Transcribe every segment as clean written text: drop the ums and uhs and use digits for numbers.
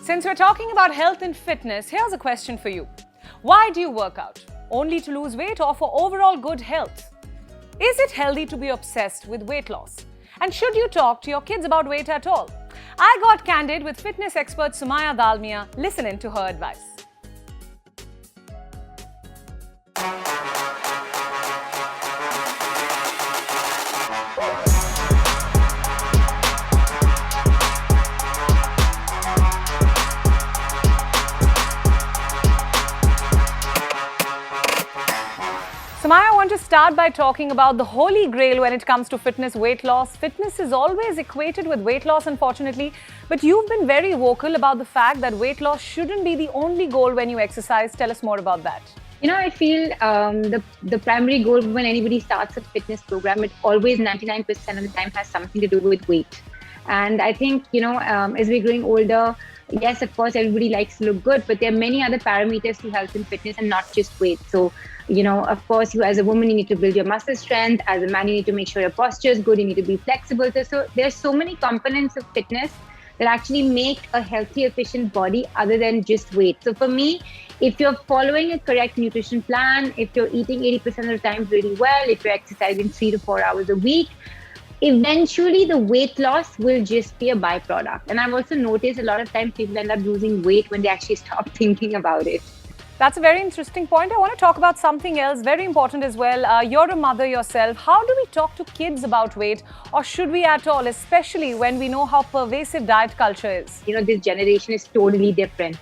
Since we're talking about health and fitness, here's a question for you. Why do you work out? Only to lose weight or for overall good health? Is it healthy to be obsessed with weight loss? And should you talk to your kids about weight at all? I got candid with fitness expert Sumaya Dalmia. Listen in to her advice. Sumaya, I want to start by talking about the holy grail when it comes to fitness, weight loss. Fitness is always equated with weight loss, unfortunately, but you've been very vocal about the fact that weight loss shouldn't be the only goal when you exercise. Tell us more about that. I feel the primary goal when anybody starts a fitness program, it always 99% of the time has something to do with weight. And I think, as we're growing older, yes, of course, everybody likes to look good, but there are many other parameters to health and fitness and not just weight. So, of course, you as a woman, you need to build your muscle strength. As a man, you need to make sure your posture is good. You need to be flexible. So there's so many components of fitness that actually make a healthy, efficient body other than just weight. So for me, if you're following a correct nutrition plan, if you're eating 80% of the time really well, if you're exercising 3 to 4 hours a week, eventually the weight loss will just be a byproduct. And I've also noticed a lot of times people end up losing weight when they actually stop thinking about it. That's a very interesting point. I want to talk about something else very important as well. You're a mother yourself. How do we talk to kids about weight, or should we at all, especially when we know how pervasive diet culture is? This generation is totally different.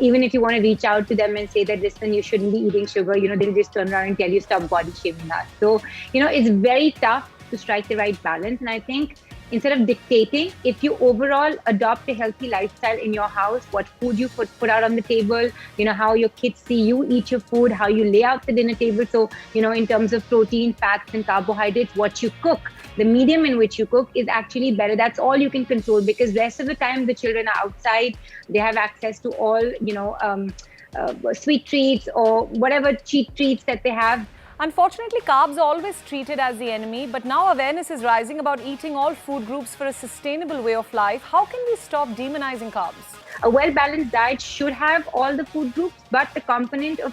Even if you want to reach out to them and say that, listen, you shouldn't be eating sugar, they'll just turn around and tell you stop body shaming us. So, it's very tough to strike the right balance. And I think instead of dictating, if you overall adopt a healthy lifestyle in your house, what food you put out on the table, how your kids see you eat your food, how you lay out the dinner table. So, in terms of protein, fats and carbohydrates, what you cook, the medium in which you cook is actually better. That's all you can control, because rest of the time the children are outside. They have access to all, sweet treats or whatever cheap treats that they have. Unfortunately, carbs are always treated as the enemy, but now awareness is rising about eating all food groups for a sustainable way of life. How can we stop demonizing carbs? A well-balanced diet should have all the food groups, but the component of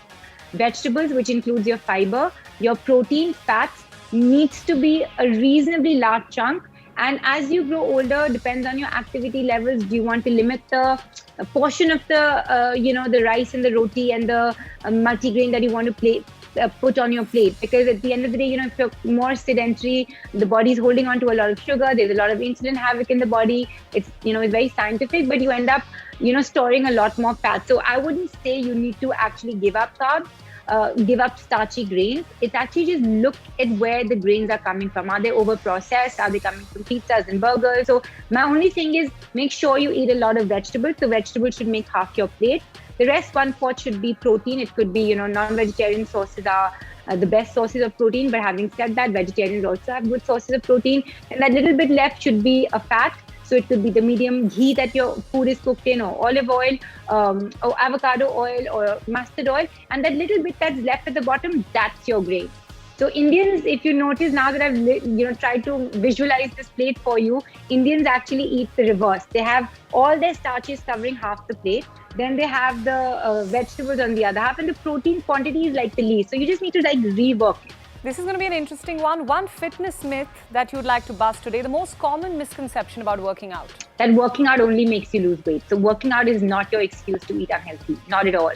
vegetables, which includes your fiber, your protein, fats, needs to be a reasonably large chunk. And as you grow older, depends on your activity levels. Do you want to limit the portion of the, the rice and the roti and the multigrain that you want to put on your plate? Because at the end of the day, if you're more sedentary, the body's holding on to a lot of sugar, there's a lot of insulin havoc in the body. It's, it's very scientific, but you end up, storing a lot more fat. So I wouldn't say you need to actually give up carbs, give up starchy grains. It's actually just look at where the grains are coming from. Are they over-processed? Are they coming from pizzas and burgers? So my only thing is make sure you eat a lot of vegetables. So vegetables should make half your plate. The rest, 1/4 should be protein. It could be, non-vegetarian sources are the best sources of protein. But having said that, vegetarians also have good sources of protein. And that little bit left should be a fat. So it could be the medium ghee that your food is cooked in, or olive oil, or avocado oil, or mustard oil. And that little bit that's left at the bottom, that's your grain. So Indians, if you notice now that I've tried to visualize this plate for you, Indians actually eat the reverse. They have all their starches covering half the plate. Then they have the vegetables on the other half, and the protein quantity is like the least. So you just need to rework it. This is going to be an interesting one. One fitness myth that you'd like to bust today, the most common misconception about working out. That working out only makes you lose weight. So working out is not your excuse to eat unhealthy, not at all.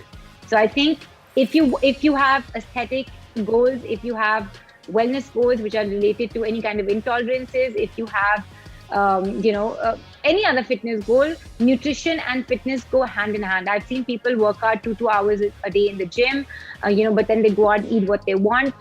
So I think if you have aesthetic goals, if you have wellness goals which are related to any kind of intolerances, if you have any other fitness goal, nutrition and fitness go hand in hand. I've seen people work out 2 hours a day in the gym, but then they go out and eat what they want.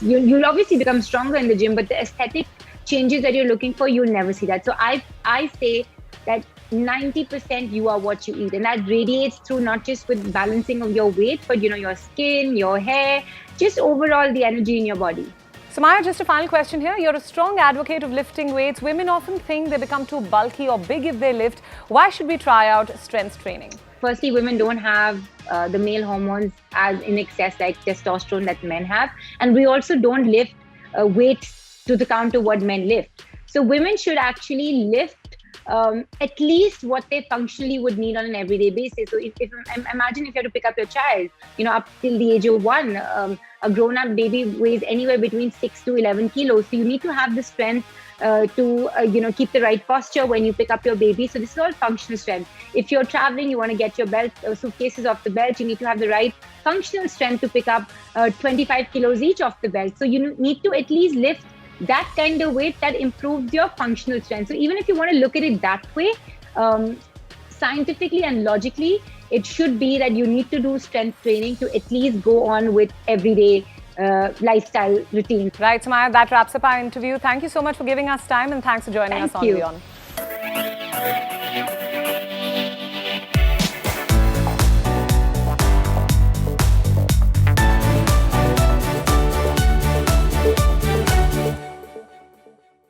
You'll obviously become stronger in the gym, but the aesthetic changes that you're looking for, you'll never see that. So I say that 90% you are what you eat, and that radiates through not just with balancing of your weight, but your skin, your hair, just overall the energy in your body. Sumaya, just a final question here. You're a strong advocate of lifting weights. Women often think they become too bulky or big if they lift. Why should we try out strength training? Firstly, women don't have the male hormones as in excess like testosterone that men have. And we also don't lift weights to the count of what men lift. So women should actually lift at least what they functionally would need on an everyday basis. So imagine if you have to pick up your child, up till the age of 1, a grown-up baby weighs anywhere between 6 to 11 kilos. So you need to have the strength to keep the right posture when you pick up your baby. So this is all functional strength. If you're traveling, you want to get your belt suitcases off the belt, you need to have the right functional strength to pick up 25 kilos each off the belt. So you need to at least lift that kind of weight that improves your functional strength. So even if you want to look at it that way, scientifically and logically, it should be that you need to do strength training to at least go on with everyday lifestyle routine. Right, Sumaya, that wraps up our interview. Thank you so much for giving us time, and thanks for joining us on WION.